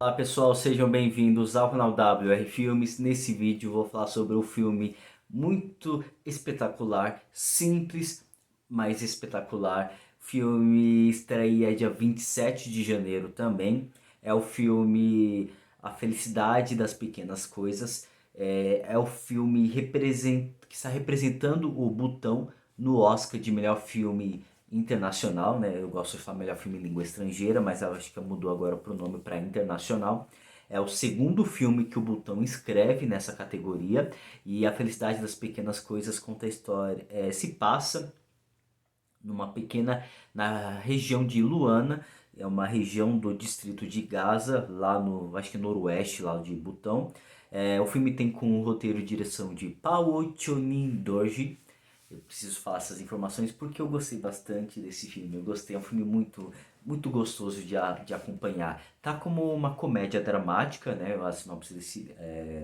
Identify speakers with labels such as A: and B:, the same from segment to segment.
A: Olá pessoal, sejam bem-vindos ao canal WR Filmes. Nesse vídeo vou falar sobre um filme muito espetacular, simples, mas espetacular. O filme estreia dia 27 de janeiro também. É o filme A Felicidade das Pequenas Coisas. É o filme que está representando o Butão no Oscar de melhor filme internacional, né? Eu gosto de falar melhor filme em língua estrangeira, mas eu acho que mudou agora pro nome para internacional. É o segundo filme que o Butão escreve nessa categoria e A Felicidade das Pequenas Coisas conta a história, se passa numa pequena, na região de Luana, é uma região do distrito de Gaza, lá no, acho que noroeste lá de Butão. O filme tem com roteiro e direção de Paolo Dorji. Eu preciso falar essas informações porque eu gostei bastante desse filme. Eu gostei, é um filme muito gostoso de acompanhar. Tá como uma comédia dramática, né?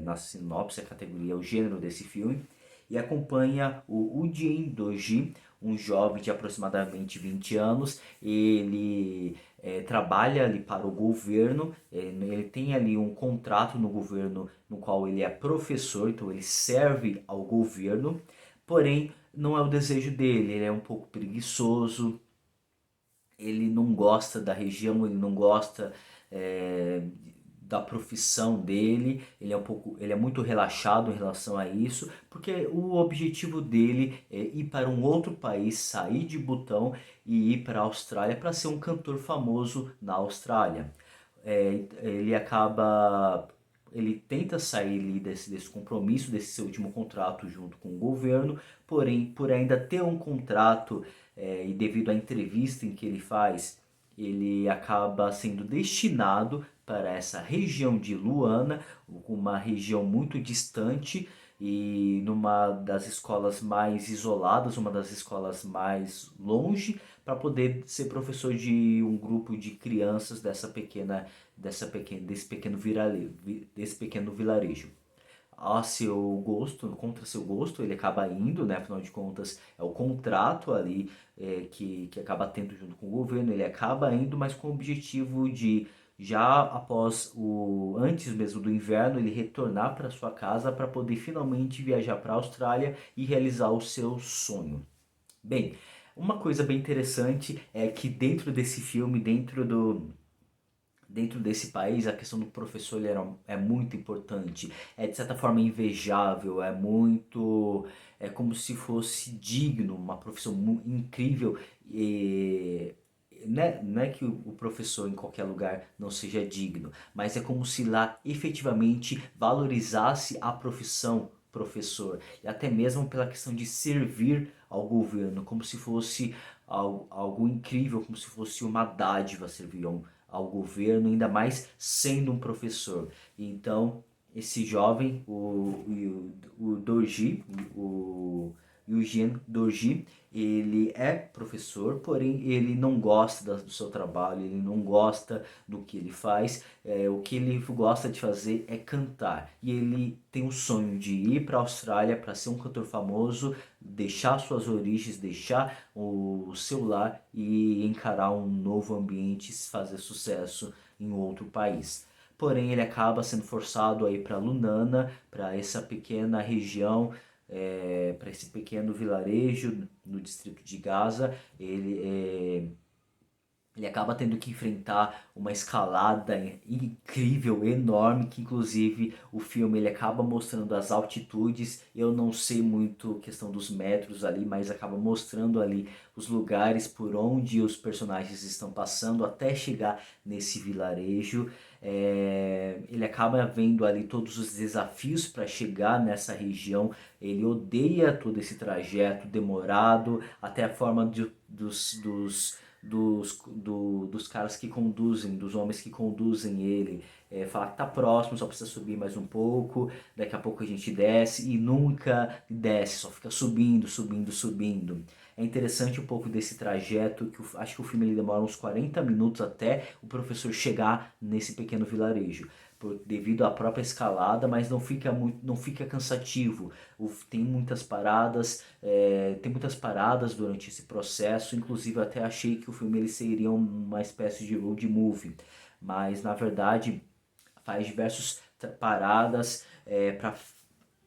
A: Na sinopse, a categoria, o gênero desse filme. E acompanha o Udien Doji, um jovem de aproximadamente 20 anos. Ele trabalha ali para o governo, ele tem ali um contrato no governo no qual ele é professor, então ele serve ao governo. Porém, não é o desejo dele, ele é um pouco preguiçoso, ele não gosta da região, ele não gosta é, da profissão dele, ele é muito relaxado em relação a isso, porque o objetivo dele é ir para um outro país, sair de Butão e ir para a Austrália para ser um cantor famoso na Austrália. Ele acaba, ele tenta sair ali desse compromisso, desse seu último contrato junto com o governo, porém, por ainda ter um contrato e devido à entrevista em que ele faz, ele acaba sendo destinado para essa região de Luana, uma região muito distante e numa das escolas mais isoladas, uma das escolas mais longe, para poder ser professor de um grupo de crianças desse pequeno vilarejo. A seu gosto, contra seu gosto, ele acaba indo, né? Afinal de contas, é o contrato ali que acaba tendo junto com o governo, ele acaba indo, mas com o objetivo de, já antes mesmo do inverno, ele retornar para sua casa para poder finalmente viajar para a Austrália e realizar o seu sonho. Bem, uma coisa bem interessante é que dentro desse filme, dentro desse país, a questão do professor é muito importante. É de certa forma invejável, é como se fosse digno, uma profissão incrível. E não é que o professor em qualquer lugar não seja digno, mas é como se lá efetivamente valorizasse a profissão professor e até mesmo pela questão de servir ao governo, como se fosse algo incrível, como se fosse uma dádiva servir ao governo, ainda mais sendo um professor. Então, esse jovem, o Dorji, o Eugene Dorji, ele é professor, porém ele não gosta do seu trabalho, ele não gosta do que ele faz. O que ele gosta de fazer é cantar. E ele tem o sonho de ir para a Austrália para ser um cantor famoso, deixar suas origens, deixar o seu lar e encarar um novo ambiente, fazer sucesso em outro país. Porém, ele acaba sendo forçado a ir para Lunana, para essa pequena região, para esse pequeno vilarejo no distrito de Gaza. Ele acaba tendo que enfrentar uma escalada incrível, enorme, que inclusive o filme ele acaba mostrando as altitudes. Eu não sei muito questão dos metros ali, mas acaba mostrando ali os lugares por onde os personagens estão passando até chegar nesse vilarejo. Ele acaba vendo ali todos os desafios para chegar nessa região. Ele odeia todo esse trajeto demorado, até a forma dos caras que conduzem, dos homens que conduzem ele, falar que tá próximo, só precisa subir mais um pouco, daqui a pouco a gente desce e nunca desce, só fica subindo, subindo, subindo. É interessante um pouco desse trajeto, acho que o filme ele demora uns 40 minutos até o professor chegar nesse pequeno vilarejo. Devido à própria escalada, mas não fica cansativo. Tem muitas paradas durante esse processo. Inclusive, eu até achei que o filme ele seria uma espécie de road movie, mas na verdade faz diversas paradas para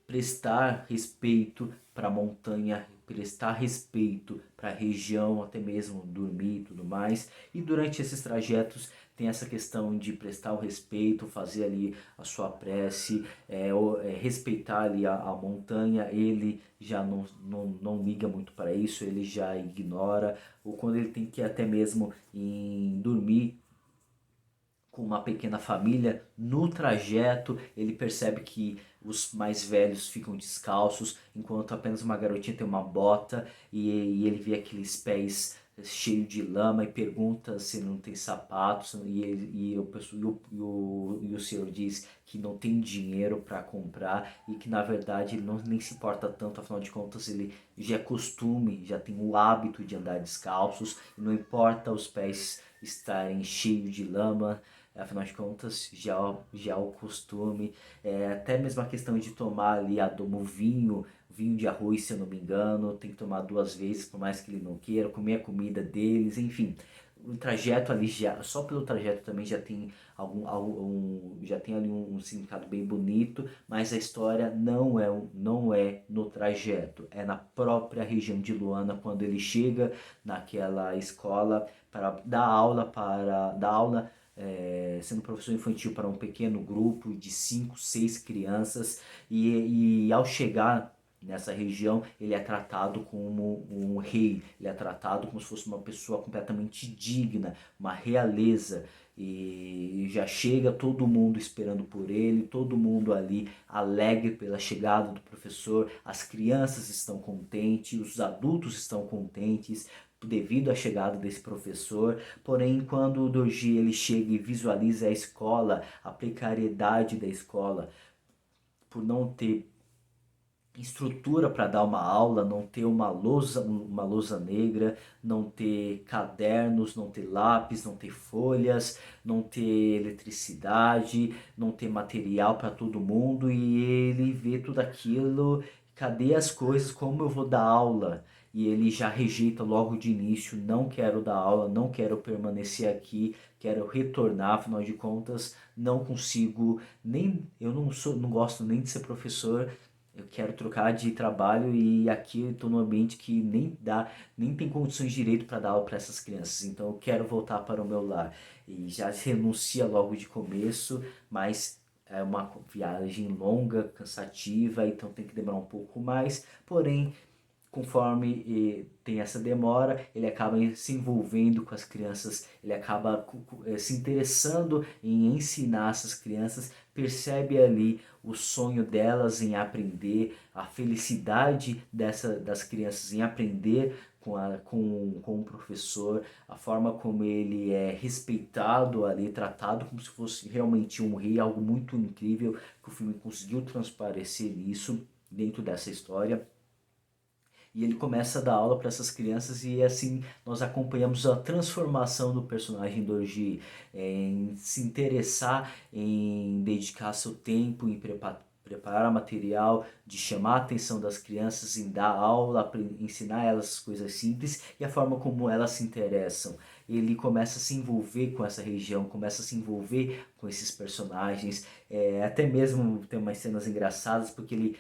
A: prestar respeito para a montanha, prestar respeito para a região, até mesmo dormir e tudo mais. E durante esses trajetos tem essa questão de prestar o respeito, fazer ali a sua prece, respeitar ali a montanha. Ele já não liga muito para isso, ele já ignora, ou quando ele tem que até mesmo dormir com uma pequena família, no trajeto ele percebe que os mais velhos ficam descalços, enquanto apenas uma garotinha tem uma bota, e ele vê aqueles pés cheios de lama e pergunta se não tem sapatos, e o senhor diz que não tem dinheiro para comprar, e que na verdade ele nem se importa tanto, afinal de contas ele já é costume, já tem o hábito de andar descalços, e não importa os pés estarem cheios de lama. Afinal de contas, já o costume, até mesmo a questão de tomar ali vinho de arroz, se eu não me engano, tem que tomar 2 vezes, por mais que ele não queira, comer a comida deles, enfim. O trajeto ali, só pelo trajeto também já tem já tem ali um significado bem bonito, mas a história não é no trajeto, é na própria região de Luana, quando ele chega naquela escola para dar aula, sendo professor infantil para um pequeno grupo de 5, 6 crianças, e ao chegar nessa região ele é tratado como um rei, ele é tratado como se fosse uma pessoa completamente digna, uma realeza, e já chega todo mundo esperando por ele, todo mundo ali alegre pela chegada do professor, as crianças estão contentes, os adultos estão contentes devido à chegada desse professor. Porém, quando o Dorji ele chega e visualiza a escola, a precariedade da escola, por não ter estrutura para dar uma aula, não ter uma lousa negra, não ter cadernos, não ter lápis, não ter folhas, não ter eletricidade, não ter material para todo mundo, e ele vê tudo aquilo, cadê as coisas, como eu vou dar aula? E ele já rejeita logo de início, não quero dar aula, não quero permanecer aqui, quero retornar, afinal de contas, não consigo, eu não gosto nem de ser professor, eu quero trocar de trabalho, e aqui eu estou num ambiente que nem tem condições de direito para dar aula para essas crianças. Então eu quero voltar para o meu lar. E já renuncia logo de começo, mas é uma viagem longa, cansativa, então tem que demorar um pouco mais. Porém, conforme tem essa demora, ele acaba se envolvendo com as crianças, ele acaba se interessando em ensinar essas crianças, percebe ali o sonho delas em aprender, a felicidade das crianças em aprender com o professor, a forma como ele é respeitado ali, tratado como se fosse realmente um rei, algo muito incrível, que o filme conseguiu transparecer isso dentro dessa história. E ele começa a dar aula para essas crianças, e assim nós acompanhamos a transformação do personagem Dorji, em se interessar, em dedicar seu tempo, em preparar material, de chamar a atenção das crianças, em dar aula, ensinar elas coisas simples, e a forma como elas se interessam. Ele começa a se envolver com essa região, começa a se envolver com esses personagens, até mesmo tem umas cenas engraçadas, porque ele,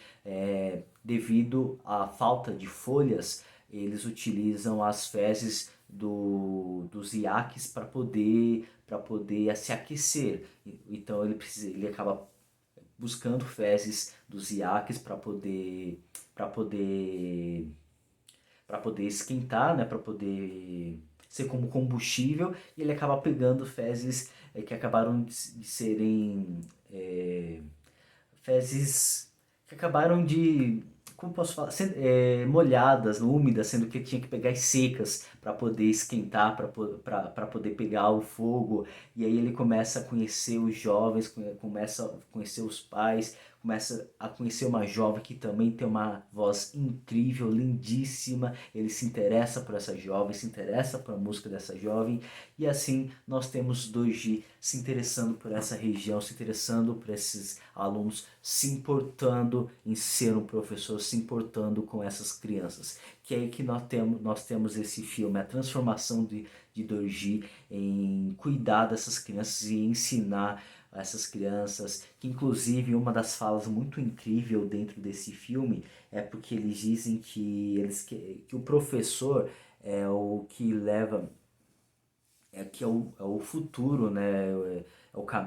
A: devido à falta de folhas, eles utilizam as fezes dos iaques para poder se aquecer. Então ele acaba buscando fezes dos iaques para poder esquentar, né, para poder ser como combustível, e ele acaba pegando fezes que acabaram de serem fezes que acabaram de, como posso falar, molhadas, úmidas, sendo que tinha que pegar as secas para poder esquentar, para poder pegar o fogo. E aí ele começa a conhecer os jovens, começa a conhecer os pais, começa a conhecer uma jovem que também tem uma voz incrível, lindíssima. Ele se interessa por essa jovem, se interessa por a música dessa jovem, e assim nós temos Dorji se interessando por essa região, se interessando por esses alunos, se importando em ser um professor, se importando com essas crianças. Que é aí que nós temos esse filme, a transformação de Dorji em cuidar dessas crianças e ensinar essas crianças, que inclusive uma das falas muito incrível dentro desse filme é porque eles dizem que o professor é o que leva, é o futuro, né?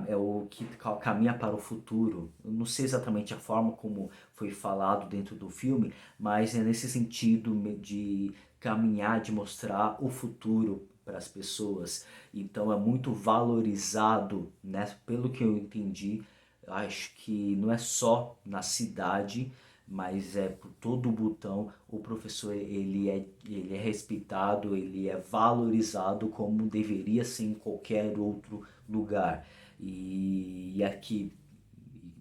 A: É o que caminha para o futuro. Eu não sei exatamente a forma como foi falado dentro do filme, mas é nesse sentido de caminhar, de mostrar o futuro para as pessoas. Então é muito valorizado, né? Pelo que eu entendi, acho que não é só na cidade, mas é por todo o Butão. O professor ele é respeitado, ele é valorizado como deveria ser em qualquer outro lugar. E aqui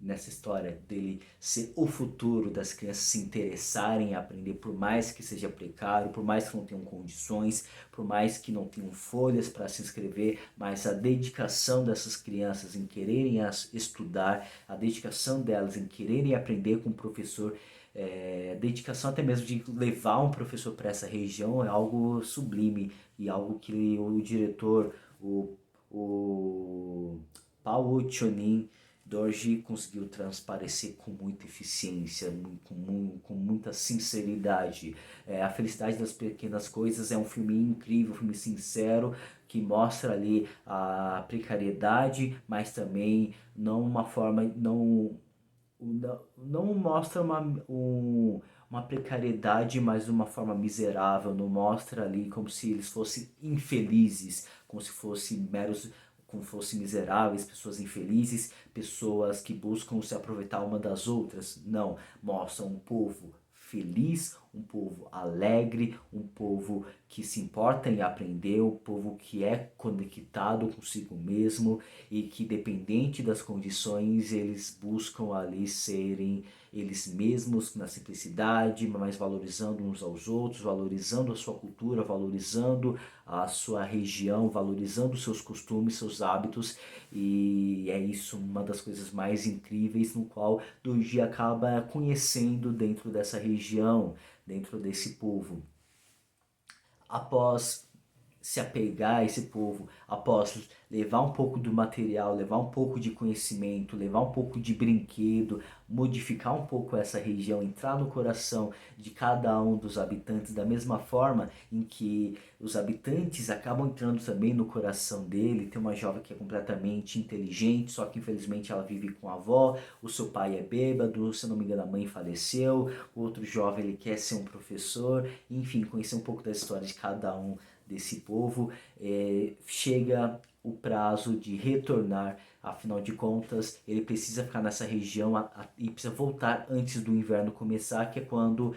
A: nessa história dele ser o futuro das crianças se interessarem em aprender, por mais que seja precário, por mais que não tenham condições, por mais que não tenham folhas para se inscrever, mas a dedicação dessas crianças em quererem estudar, a dedicação delas em quererem aprender com o professor, a dedicação até mesmo de levar um professor para essa região é algo sublime e algo que o diretor, o Paulo Chonin Dorji conseguiu transparecer com muita eficiência, com muita sinceridade. A Felicidade das Pequenas Coisas é um filme incrível, um filme sincero, que mostra ali a precariedade, mas também não uma forma, não mostra uma precariedade, mas de uma forma miserável, não mostra ali como se eles fossem infelizes, como se fossem meros, como fossem miseráveis, pessoas infelizes, pessoas que buscam se aproveitar uma das outras. Não, mostra um povo feliz, um povo alegre, um povo que se importa em aprender, um povo que é conectado consigo mesmo e que, dependente das condições, eles buscam ali serem eles mesmos na simplicidade, mas valorizando uns aos outros, valorizando a sua cultura, valorizando a sua região, valorizando seus costumes, seus hábitos, e é isso uma das coisas mais incríveis no qual Dorji acaba conhecendo dentro dessa região, dentro desse povo. Após se apegar a esse povo, após levar um pouco do material, levar um pouco de conhecimento, levar um pouco de brinquedo, modificar um pouco essa região, entrar no coração de cada um dos habitantes, da mesma forma em que os habitantes acabam entrando também no coração dele. Tem uma jovem que é completamente inteligente, só que infelizmente ela vive com a avó, o seu pai é bêbado, se não me engano a mãe faleceu, o outro jovem ele quer ser um professor, enfim, conhecer um pouco da história de cada um desse povo. Chega o prazo de retornar, afinal de contas ele precisa ficar nessa região e precisa voltar antes do inverno começar, que é quando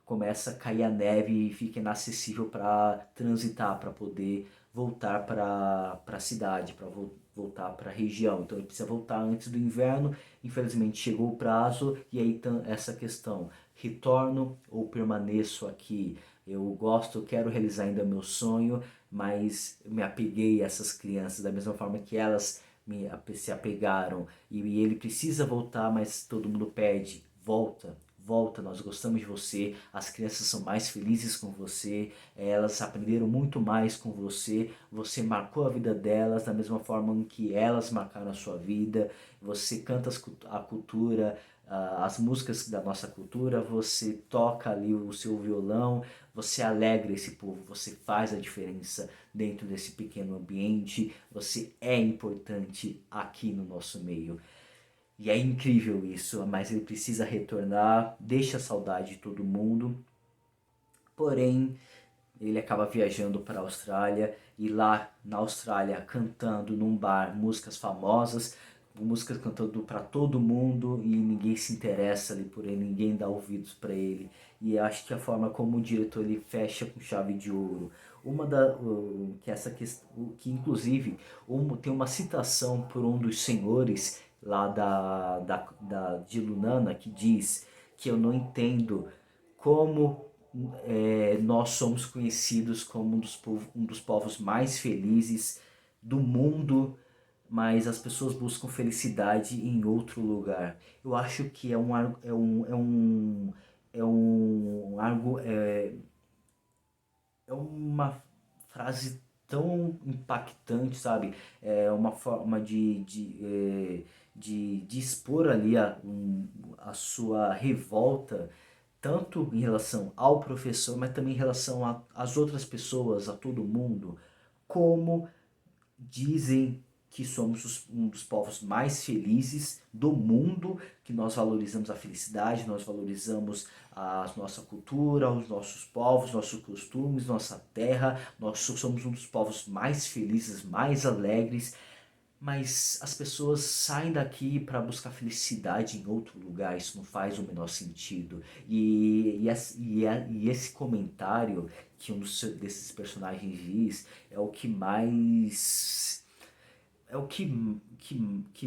A: começa a cair a neve e fica inacessível para transitar, para poder voltar para a cidade, para voltar para a região. Então ele precisa voltar antes do inverno. Infelizmente chegou o prazo e aí essa questão: retorno ou permaneço aqui? Eu gosto, eu quero realizar ainda meu sonho, mas me apeguei a essas crianças da mesma forma que elas se apegaram. E ele precisa voltar, mas todo mundo pede: volta, volta, nós gostamos de você, as crianças são mais felizes com você, elas aprenderam muito mais com você, você marcou a vida delas da mesma forma que elas marcaram a sua vida, você canta a cultura, as músicas da nossa cultura, você toca ali o seu violão, você alegra esse povo, você faz a diferença dentro desse pequeno ambiente, você é importante aqui no nosso meio. E é incrível isso, mas ele precisa retornar, deixa a saudade de todo mundo. Porém, ele acaba viajando para a Austrália e lá na Austrália cantando num bar músicas famosas, músicas cantando para todo mundo e ninguém se interessa ali por ele, ninguém dá ouvidos para ele. E acho que a forma como o diretor ele fecha com chave de ouro. Uma da que essa questão, que inclusive tem uma citação por um dos senhores lá de Lunana que diz que eu não entendo como nós somos conhecidos como um dos povos mais felizes do mundo, mas as pessoas buscam felicidade em outro lugar. Eu acho que é uma frase tão impactante, sabe? É uma forma de expor ali a sua revolta, tanto em relação ao professor, mas também em relação às outras pessoas, a todo mundo, como dizem que somos um dos povos mais felizes do mundo, que nós valorizamos a felicidade, nós valorizamos a nossa cultura, os nossos povos, nossos costumes, nossa terra, nós somos um dos povos mais felizes, mais alegres, mas as pessoas saem daqui para buscar felicidade em outro lugar, isso não faz o menor sentido. E esse comentário que desses personagens diz é o que mais é o que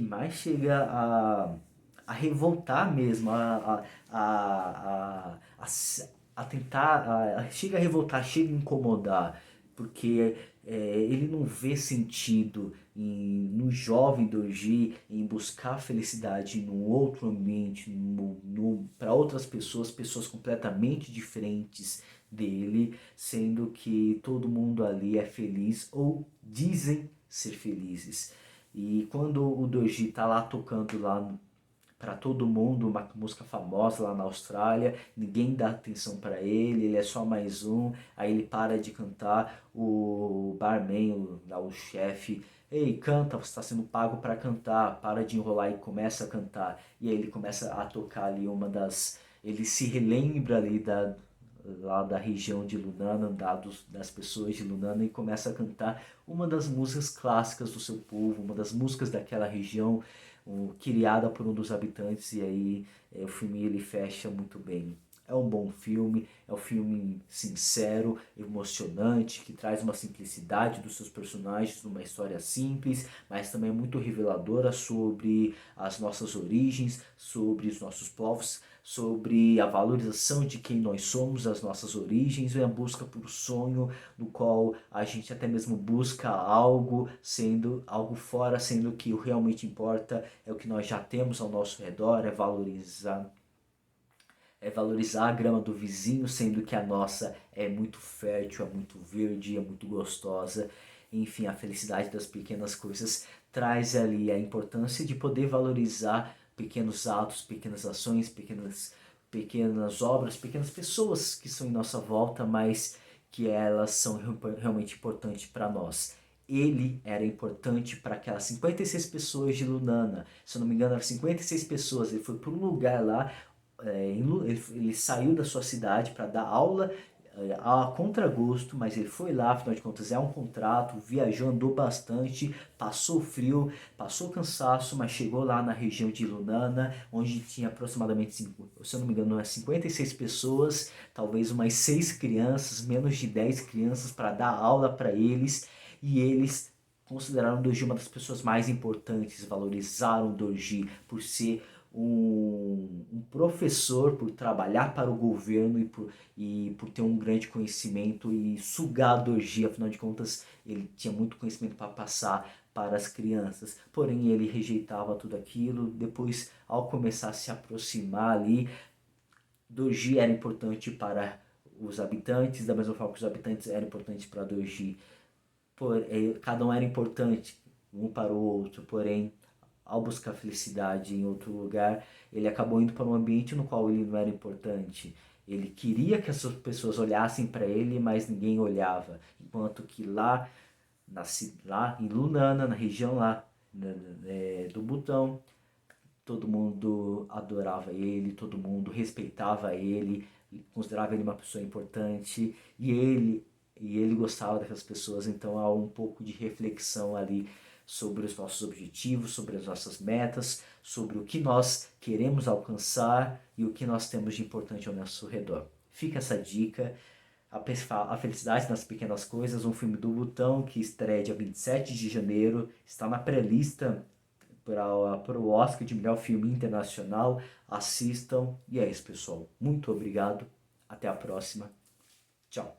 A: mais chega a revoltar mesmo, a tentar, chega a revoltar, chega a incomodar, porque ele não vê sentido no jovem Dorji em buscar felicidade num outro ambiente, para outras pessoas, pessoas completamente diferentes dele, sendo que todo mundo ali é feliz ou dizem ser felizes. E quando o Dorji tá lá tocando lá para todo mundo, uma música famosa lá na Austrália, ninguém dá atenção para ele é só mais um, aí ele para de cantar, o barman, o chefe, ei, canta, você está sendo pago para cantar, para de enrolar e começa a cantar. E aí ele começa a tocar ali ele se relembra ali lá da região de Lunana, das pessoas de Lunana, e começa a cantar uma das músicas clássicas do seu povo, uma das músicas daquela região, criada por um dos habitantes, e aí o filme ele fecha muito bem. É um bom filme, é um filme sincero, emocionante, que traz uma simplicidade dos seus personagens numa história simples, mas também muito reveladora sobre as nossas origens, sobre os nossos povos, sobre a valorização de quem nós somos, as nossas origens, e a busca por sonho, no qual a gente até mesmo busca algo, sendo algo fora, sendo que o realmente importa é o que nós já temos ao nosso redor, é valorizar a grama do vizinho, sendo que a nossa é muito fértil, é muito verde, é muito gostosa. Enfim, a felicidade das pequenas coisas traz ali a importância de poder valorizar pequenos atos, pequenas ações, pequenas obras, pequenas pessoas que estão em nossa volta, mas que elas são realmente importantes para nós. Ele era importante para aquelas 56 pessoas de Lunana. Se eu não me engano, eram 56 pessoas. Ele foi para um lugar lá, ele saiu da sua cidade para dar aula a contragosto, mas ele foi lá, afinal de contas é um contrato, viajou, andou bastante, passou frio, passou cansaço, mas chegou lá na região de Lunana, onde tinha aproximadamente, se eu não me engano, umas 56 pessoas, talvez umas 6 crianças, menos de 10 crianças para dar aula para eles, e eles consideraram Dorji uma das pessoas mais importantes, valorizaram Dorji por ser um professor, por trabalhar para o governo e por ter um grande conhecimento e sugar a Dorji, afinal de contas ele tinha muito conhecimento para passar para as crianças, porém ele rejeitava tudo aquilo. Depois, ao começar a se aproximar ali, Dorji era importante para os habitantes, da mesma forma que os habitantes eram importantes para Dorji. Cada um era importante um para o outro, porém, ao buscar felicidade em outro lugar, ele acabou indo para um ambiente no qual ele não era importante. Ele queria que as pessoas olhassem para ele, mas ninguém olhava. Enquanto que lá em Lunana, na região lá do Butão, todo mundo adorava ele, todo mundo respeitava ele, considerava ele uma pessoa importante e ele gostava daquelas pessoas, então há um pouco de reflexão ali sobre os nossos objetivos, sobre as nossas metas, sobre o que nós queremos alcançar e o que nós temos de importante ao nosso redor. Fica essa dica, a Felicidade nas Pequenas Coisas, um filme do Butão que estreia dia 27 de janeiro, está na pré-lista para o Oscar de melhor filme internacional. Assistam. E é isso, pessoal. Muito obrigado. Até a próxima. Tchau.